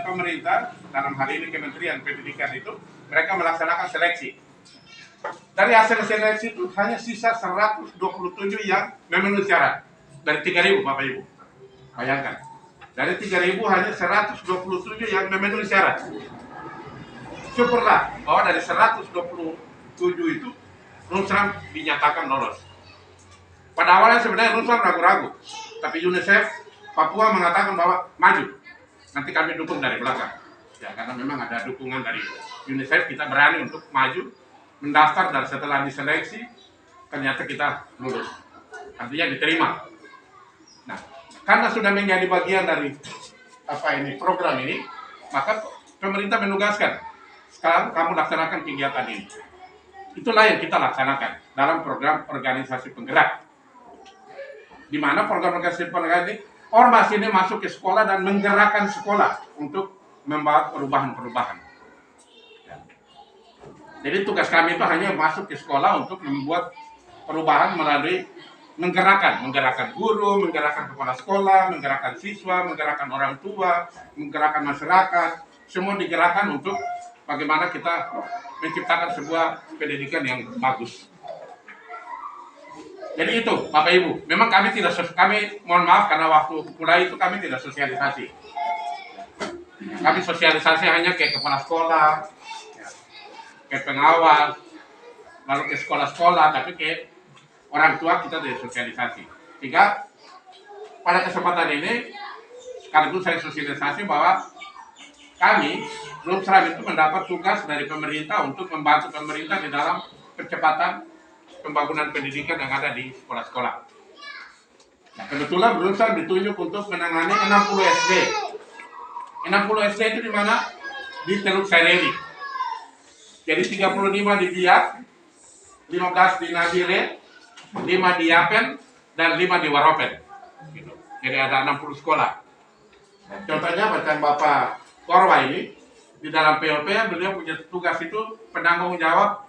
pemerintah, dalam hal ini Kementerian Pendidikan itu, mereka melaksanakan seleksi. Dari hasil seleksi itu hanya sisa 127 yang memenuhi syarat. Dari 3.000 Bapak Ibu. Bayangkan. Dari 3.000 hanya 127 yang memenuhi syarat. Syukurlah bahwa dari 127 itu Nusram dinyatakan lolos. Pada awalnya sebenarnya Nusram ragu-ragu, tapi UNICEF Papua mengatakan bahwa maju. Nanti kami dukung dari belakang. Ya, karena memang ada dukungan dari UNICEF, kita berani untuk maju, mendaftar, dan setelah diseleksi ternyata kita lulus. Artinya diterima. Nah, karena sudah menjadi bagian dari program ini, maka pemerintah menugaskan, sekarang kamu laksanakan kegiatan ini. Itulah yang kita laksanakan dalam program organisasi penggerak. Di mana program organisasi penggerak ini, ormas ini masuk ke sekolah dan menggerakkan sekolah untuk membawa perubahan-perubahan. Jadi tugas kami itu hanya masuk ke sekolah untuk membuat perubahan melalui menggerakkan guru, menggerakkan kepala sekolah, menggerakkan siswa, menggerakkan orang tua, menggerakkan masyarakat. Semua digerakkan untuk bagaimana kita menciptakan sebuah pendidikan yang bagus. Jadi itu, Bapak Ibu, memang kami mohon maaf karena waktu mulai itu kami tidak sosialisasi. Kami sosialisasi hanya ke kepala sekolah, ke pengawas, lalu ke sekolah-sekolah, tapi ke orang tua kita tidak sosialisasi. Sehingga pada kesempatan ini, sekaligus saya sosialisasi bahwa kami, Nusram itu mendapat tugas dari pemerintah untuk membantu pemerintah di dalam percepatan pembangunan pendidikan yang ada di sekolah-sekolah. Nah, kebetulan Nusram ditunjuk untuk menangani 60 SD. 60 SD itu di mana? Di Teluk Sereri. Jadi 35 di Biak, 15 di Nabire, 5 di Yapen, dan 5 di Waropen. Gitu. Jadi ada 60 sekolah. Nah, contohnya macam Bapak Korwa ini, di dalam POP beliau punya tugas itu penanggung jawab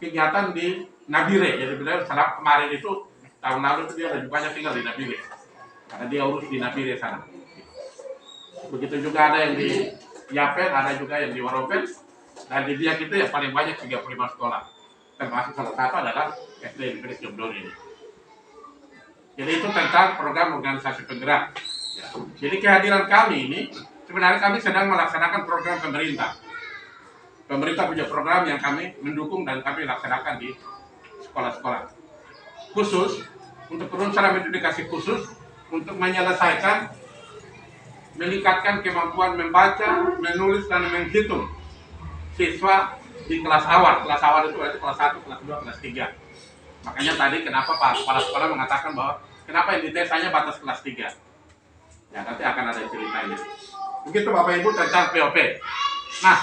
kegiatan di Nabire. Jadi beliau setelah kemarin itu, tahun lalu itu dia lebih banyak tinggal di Nabire. Karena dia urus di Nabire sana. Begitu juga ada yang di Yapen, ada juga yang di Waropen. Dan di Biak itu yang paling banyak 35 sekolah. Termasuk salah satu adalah SD Negeri Jomdori ini. Jadi itu tentang program organisasi penggerak. Jadi kehadiran kami ini, sebenarnya kami sedang melaksanakan program pemerintah. Pemerintah punya program yang kami mendukung dan kami laksanakan di sekolah-sekolah. Khusus, untuk perusahaan edukasi khusus, untuk menyelesaikan, meningkatkan kemampuan membaca, menulis, dan menghitung siswa di kelas awal. Kelas awal itu berarti kelas 1, kelas 2, kelas 3. Makanya tadi kenapa Pak Kepala Sekolah mengatakan bahwa kenapa yang dites hanya batas kelas 3. Ya, nanti akan ada ceritanya. Begitu Bapak Ibu tentang POP. Nah,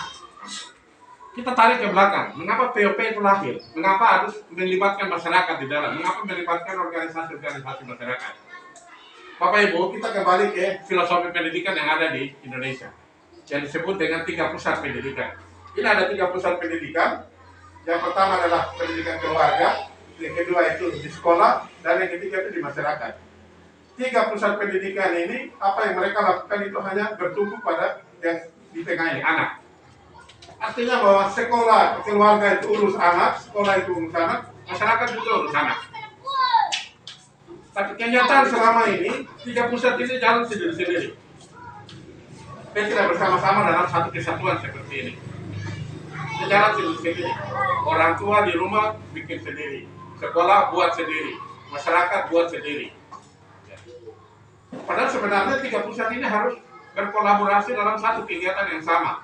kita tarik ke belakang. Mengapa POP itu lahir? Mengapa harus melibatkan masyarakat di dalam? Mengapa melibatkan organisasi-organisasi masyarakat? Bapak Ibu, kita kembali ke filosofi pendidikan yang ada di Indonesia. Yang disebut dengan 3 pusat pendidikan. Ini ada 3 pusat pendidikan. Yang pertama adalah pendidikan keluarga, yang kedua itu di sekolah, dan yang ketiga itu di masyarakat. 3 pusat pendidikan ini, apa yang mereka lakukan itu hanya bertumpu pada yang di tengah ini, anak. Artinya bahwa sekolah, keluarga itu urus anak, sekolah itu urus anak, masyarakat juga urus anak. Tapi kenyataan selama ini, 3 pusat ini jalan sendiri-sendiri. Kita tidak bersama-sama dalam satu kesatuan seperti ini. Jalan sendiri. Orang tua di rumah bikin sendiri, sekolah buat sendiri, masyarakat buat sendiri. Padahal sebenarnya 3 pusat ini harus berkolaborasi dalam satu kegiatan yang sama.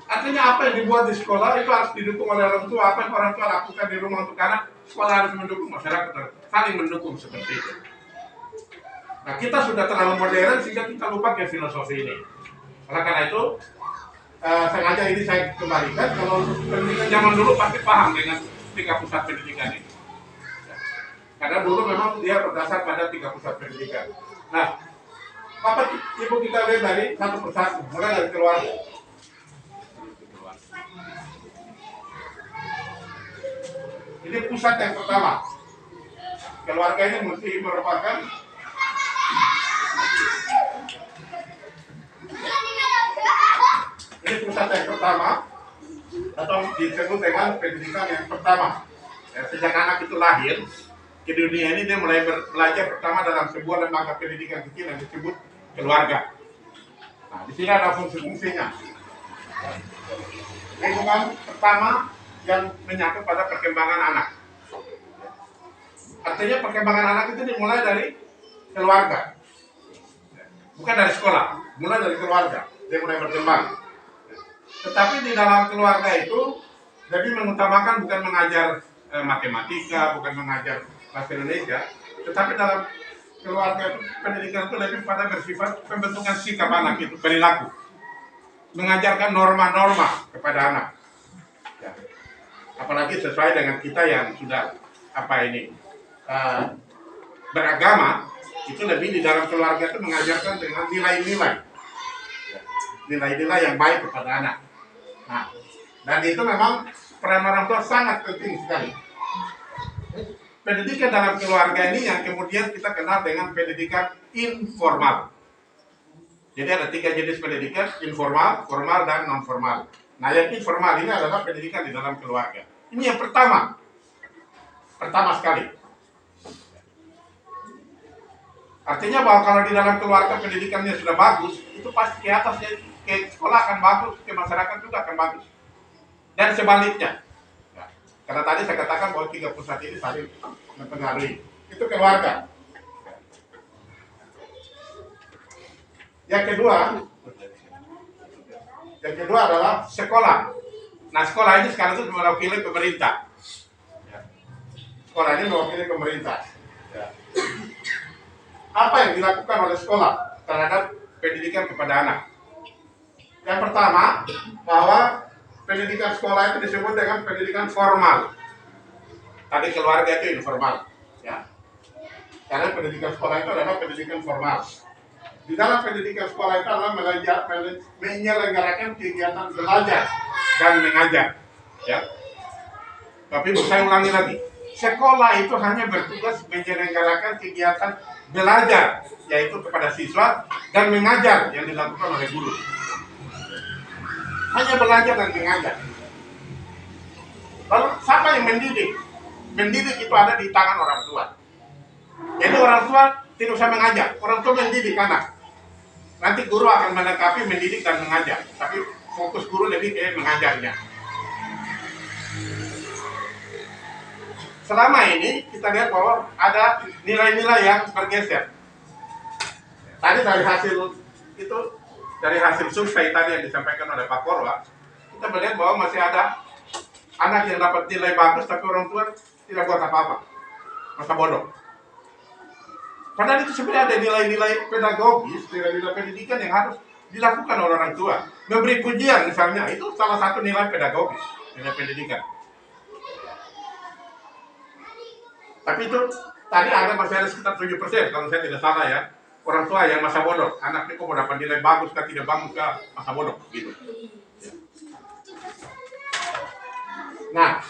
Artinya apa yang dibuat di sekolah itu harus didukung oleh orang tua. Apa yang orang tua lakukan di rumah untuk anak, sekolah harus mendukung, masyarakat saling mendukung seperti itu. Nah, kita sudah terlalu modern sehingga kita lupa ke filosofi ini. Oleh karena itu, sengaja ini saya kembalikan, kalau pendidikan zaman dulu pasti paham dengan 3 pusat pendidikan ini. Karena dulu memang dia berdasar pada 3 pusat pendidikan. Nah, Bapak Ibu kita lihat dari satu persatu, mulai dari keluarga. Ini pusat yang pertama. Keluarga ini mesti merupakan tingkat yang pertama atau disebut dengan pendidikan yang pertama. Ya, sejak anak itu lahir ke dunia ini dia mulai belajar pertama dalam sebuah lembaga pendidikan kecil yang disebut keluarga. Nah, di sini ada fungsi-fungsinya. Lingkungan pertama yang menyangkut pada perkembangan anak. Artinya perkembangan anak itu dimulai dari keluarga, bukan dari sekolah, mulai dari keluarga. Dia mulai berkembang. Tetapi di dalam keluarga itu lebih mengutamakan bukan mengajar matematika, bukan mengajar bahasa Indonesia, tetapi dalam keluarga itu pendidikan itu lebih pada bersifat pembentukan sikap anak itu, perilaku, mengajarkan norma-norma kepada anak. Ya. Apalagi sesuai dengan kita yang sudah beragama, itu lebih di dalam keluarga itu mengajarkan dengan nilai-nilai, nilai-nilai yang baik kepada anak. Nah, dan itu memang peran orang tua sangat penting sekali. Pendidikan dalam keluarga ini yang kemudian kita kenal dengan pendidikan informal. Jadi ada 3 jenis pendidikan, informal, formal, dan non formal. Nah, yang informal ini adalah pendidikan di dalam keluarga. Ini yang pertama sekali. Artinya bahwa kalau di dalam keluarga pendidikannya sudah bagus, itu pasti ke atas, ke sekolah akan bagus, ke masyarakat juga akan bagus. Dan sebaliknya. Ya, karena tadi saya katakan bahwa 3 pusat ini saling mempengaruhi. Itu keluarga. Yang kedua adalah sekolah. Nah, sekolah ini sekaligus mewakili pemerintah. Ya. Sekolah ini mewakili pemerintah. Ya. Apa yang dilakukan oleh sekolah terhadap pendidikan kepada anak? Yang pertama, bahwa pendidikan sekolah itu disebut dengan pendidikan formal. Tadi keluarga itu informal, ya. Karena pendidikan sekolah itu adalah pendidikan formal. Di dalam pendidikan sekolah itu adalah menyelenggarakan kegiatan belajar dan mengajar, ya. Tapi saya ulangi lagi, sekolah itu hanya bertugas menyelenggarakan kegiatan belajar, yaitu kepada siswa, dan mengajar yang dilakukan oleh guru. Hanya belajar dan mengajar. Lalu siapa yang mendidik? Mendidik itu ada di tangan orang tua. Jadi orang tua tidak usah mengajar, orang tua mendidik anak. Nanti guru akan melengkapi mendidik dan mengajar, tapi fokus guru lebih ke mengajarnya. Selama ini kita lihat bahwa ada nilai-nilai yang bergeser. Tadi dari hasil survei tadi yang disampaikan oleh Pak Korwa, kita melihat bahwa masih ada anak yang dapat nilai bagus tapi orang tua tidak buat apa-apa, masa bodoh. Padahal itu sebenarnya ada nilai-nilai pedagogis, nilai-nilai pendidikan yang harus dilakukan oleh orang tua. Memberi pujian misalnya, itu salah satu nilai pedagogis, nilai pendidikan. Tapi itu tadi ada masih ada sekitar 7% kalau saya tidak salah ya. Orang tua yang masa bodoh, anaknya kok mau dapat nilai bagus kan tidak bagus kan masa bodoh gitu. Nah,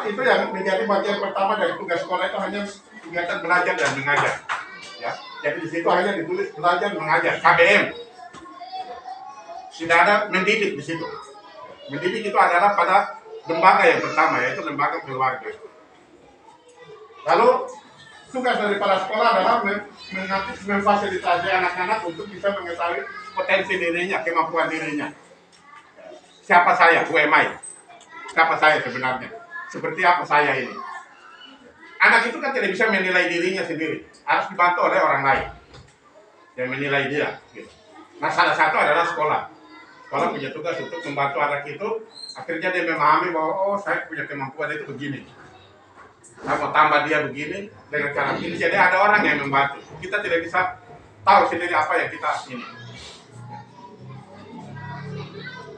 itu yang menjadi bagian pertama dari tugas sekolah itu hanya kegiatan belajar dan mengajar. Ya, jadi di situ hanya ditulis belajar mengajar, KBM. Tidak ada mendidik di situ. Mendidik itu adalah pada lembaga yang pertama, yaitu lembaga keluarga. Lalu tugas dari para sekolah adalah memfasilitasi anak-anak untuk bisa mengetahui potensi dirinya, kemampuan dirinya. Siapa saya? Who am I? Siapa saya sebenarnya? Seperti apa saya ini? Anak itu kan tidak bisa menilai dirinya sendiri, harus dibantu oleh orang lain yang menilai dia. Gitu. Nah, salah satu adalah sekolah. Sekolah punya tugas untuk membantu anak itu, akhirnya dia memahami bahwa oh saya punya kemampuan itu begini. Saya mau tambah dia begini dengan cara ini. Jadi ada orang yang membantu. Kita tidak bisa tahu sendiri apa yang kita ini.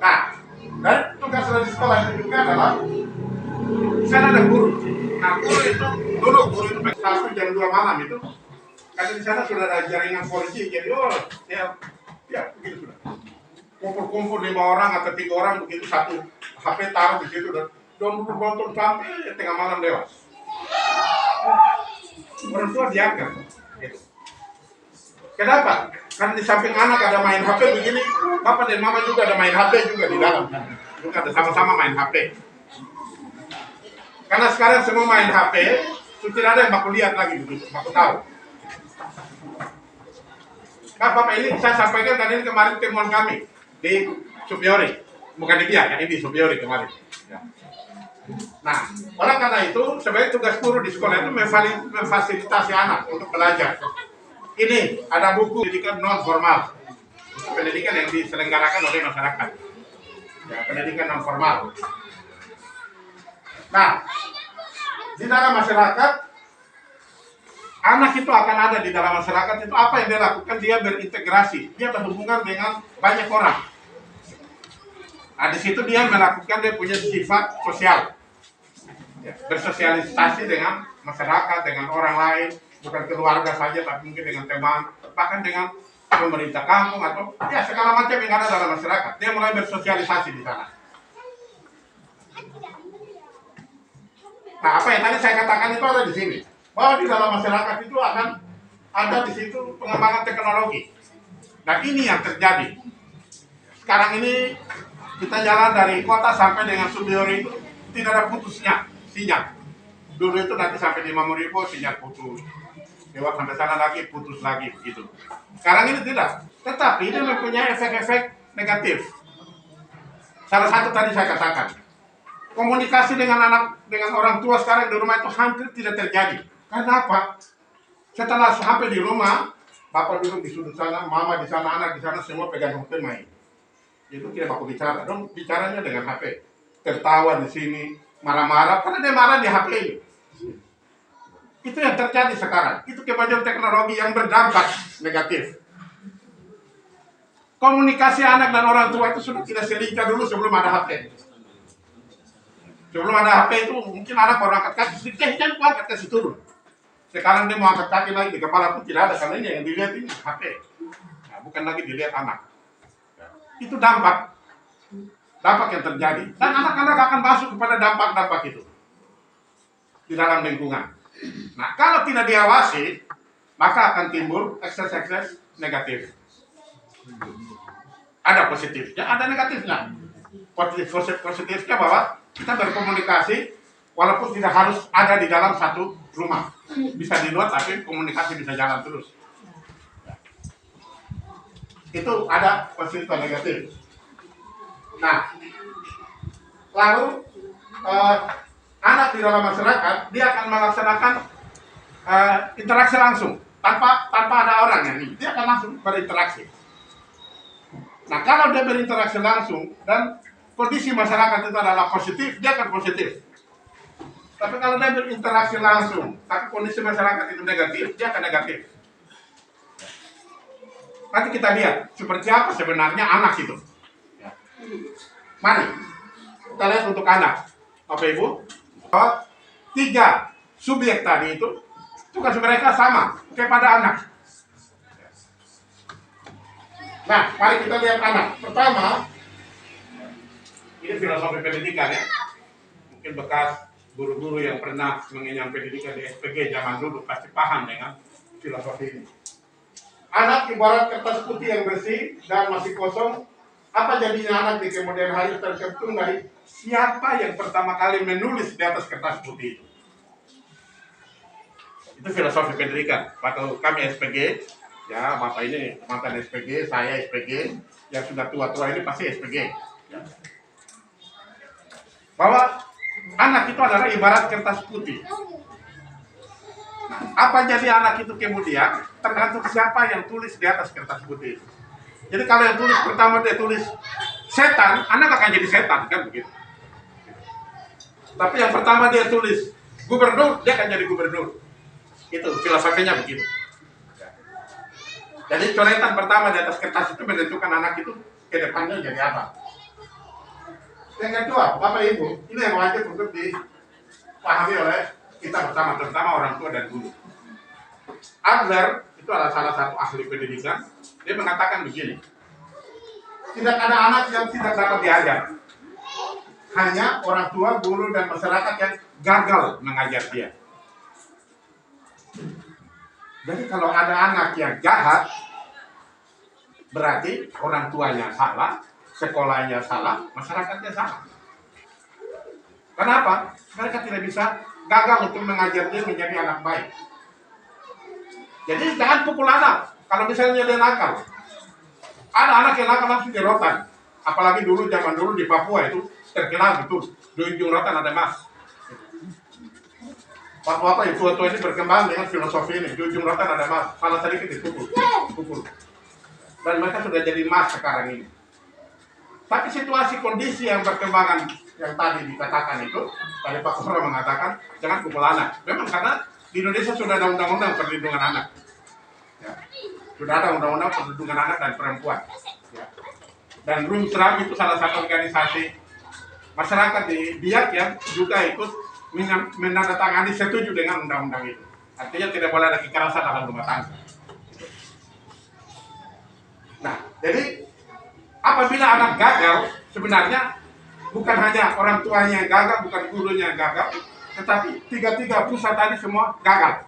Nah, dan tugas dari sekolah itu juga adalah misalnya ada guru. Nah, guru itu satu jam 2 malam itu karena di sana sudah ada jaringan polisi. Jadi ya begitu sudah. Kumpul-kumpul 5 orang atau 3 orang begitu, satu HP taruh di situ dan nonton sampai tengah malam lewat. Orang tua diangkat. Gitu. Kenapa? Kan di samping anak ada main HP begini, bapak dan mama juga ada main HP juga di dalam. Juga ada sama-sama main HP. Karena sekarang semua main HP, tidak ada yang baku lihat lagi begitu, baku tahu. Nah, bapak ini saya sampaikan tadi kemarin temuan kami di Supiori, bukan di Biak, ya, ini di Supiori kemarin. Ya. Nah, oleh karena itu sebenarnya tugas guru di sekolah itu memfasilitasi anak untuk belajar. Ini ada buku pendidikan non formal, pendidikan yang diselenggarakan oleh masyarakat. Ya, pendidikan non formal. Nah, di dalam masyarakat, anak itu akan ada di dalam masyarakat itu apa yang dia lakukan? Dia berintegrasi, dia berhubungan dengan banyak orang. Nah, di situ dia melakukan, dia punya sifat sosial, ya, bersosialisasi dengan masyarakat, dengan orang lain. Bukan keluarga saja, tapi mungkin dengan teman, bahkan dengan pemerintah kampung atau ya segala macam yang ada dalam masyarakat. Dia mulai bersosialisasi di sana. Nah, apa yang tadi saya katakan itu ada di sini. Bahwa di dalam masyarakat itu akan ada di situ pengembangan teknologi. Dan ini yang terjadi. Sekarang ini kita jalan dari kota sampai dengan Supiori itu tidak ada putusnya sinyal. Dulu itu nanti sampai di Mamuribo sinyal putus. Lewat sampai sana lagi, putus lagi, begitu. Sekarang ini tidak. Tetapi ini mempunyai efek-efek negatif. Salah satu tadi saya katakan, komunikasi dengan anak, dengan orang tua sekarang di rumah itu hampir tidak terjadi. Karena apa? Setelah sampai di rumah, bapak duduk di sudut sana, mama di sana, anak di sana, semua pegang HP main. Itu tidak baku bicara, dong bicaranya dengan HP. Tertawa di sini, marah-marah, karena dia marah di HP ini. Itu yang terjadi sekarang. Itu kemajuan teknologi yang berdampak negatif. Komunikasi anak dan orang tua itu sudah tidak selincah dulu sebelum ada HP. Sebelum ada HP itu mungkin anak baru angkat kaki, sedikit angkat kasih turun. Sekarang dia mau angkat kaki lagi di kepala pun tidak ada, karena ini yang dilihat ini HP. Nah, bukan lagi dilihat anak. Itu dampak yang terjadi. Dan anak-anak akan masuk kepada dampak-dampak itu di dalam lingkungan. Nah, kalau tidak diawasi, maka akan timbul ekses-ekses negatif. Ada positifnya, ada negatifnya. Positifnya bahwa kita berkomunikasi walaupun tidak harus ada di dalam satu rumah. Bisa di luar, tapi komunikasi bisa jalan terus. Itu ada positif dan negatif. Nah, lalu anak di dalam masyarakat dia akan melaksanakan interaksi langsung tanpa ada orang yang ini, dia akan langsung berinteraksi. Nah, kalau dia berinteraksi langsung dan kondisi masyarakat itu adalah positif, dia akan positif. Tapi kalau dia berinteraksi langsung tapi kondisi masyarakat itu negatif, dia akan negatif. Nanti kita lihat seperti apa sebenarnya anak itu. Mari kita lihat untuk anak, Bapak Ibu. Bahwa 3 subjek tadi itu tugas mereka sama kepada anak. Nah, mari kita lihat anak. Pertama, ini filosofi pendidikan ya. Mungkin bekas guru-guru yang pernah mengenyam pendidikan di SPG zaman dulu pasti paham dengan filosofi ini. Anak ibarat kertas putih yang bersih dan masih kosong. Apa jadinya anak di kemudian hari tergantung dari siapa yang pertama kali menulis di atas kertas putih itu. Itu filosofi pendidikan. Waktu kami SPG, ya Bapak ini mantan SPG, saya SPG, yang sudah tua-tua ini pasti SPG. Ya. Bahwa anak itu adalah ibarat kertas putih. Nah, apa jadi anak itu kemudian tergantung siapa yang tulis di atas kertas putih itu. Jadi kalau yang tulis pertama dia tulis setan, anak akan jadi setan, kan begitu. Tapi yang pertama dia tulis gubernur, dia akan jadi gubernur. Itu filosofinya begitu. Jadi coretan pertama di atas kertas itu menentukan anak itu ke depannya jadi apa. Yang kedua, Bapak Ibu, ini yang wajib untuk dipahami oleh kita bersama, terutama orang tua dan guru. Adler itu adalah salah satu ahli pendidikan. Dia mengatakan begini, tidak ada anak yang tidak dapat diajar. Hanya orang tua, guru, dan masyarakat yang gagal mengajar dia. Jadi kalau ada anak yang jahat, berarti orang tuanya salah, sekolahnya salah, masyarakatnya salah. Kenapa? Mereka tidak bisa gagal untuk mengajar dia menjadi anak baik. Jadi jangan pukul anak. Kalau misalnya dia nakal, ada anak yang nakal langsung di rotan. Apalagi dulu zaman dulu di Papua itu terkenal betul. Di ujung rotan ada emas. Papua itu tua-tua ini berkembang dengan filosofi ini. Di ujung rotan ada emas. Salah sedikit dipukul. Pukul. Dan mereka sudah jadi emas sekarang ini. Tapi situasi kondisi yang berkembangan yang tadi dikatakan itu, tadi Pak Kapolri mengatakan jangan pukul anak. Memang karena di Indonesia sudah ada undang-undang perlindungan anak. Ya. Sudah ada undang-undang perlindungan anak dan perempuan. Ya. Dan Rumsram itu salah satu organisasi masyarakat di Biak yang juga ikut menandatangani setuju dengan undang-undang itu. Artinya tidak boleh ada kekerasan dalam rumah tangga. Nah, jadi apabila anak gagal, sebenarnya bukan hanya orang tuanya yang gagal, bukan gurunya yang gagal, tetapi tiga-tiga pusat tadi semua gagal.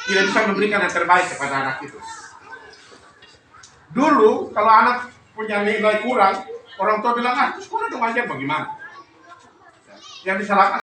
Tidak bisa memberikan yang terbaik kepada anak itu. Dulu, kalau anak punya nilai kurang, orang tua bilang, sekolah dong aja bagaimana? Yang disalahkan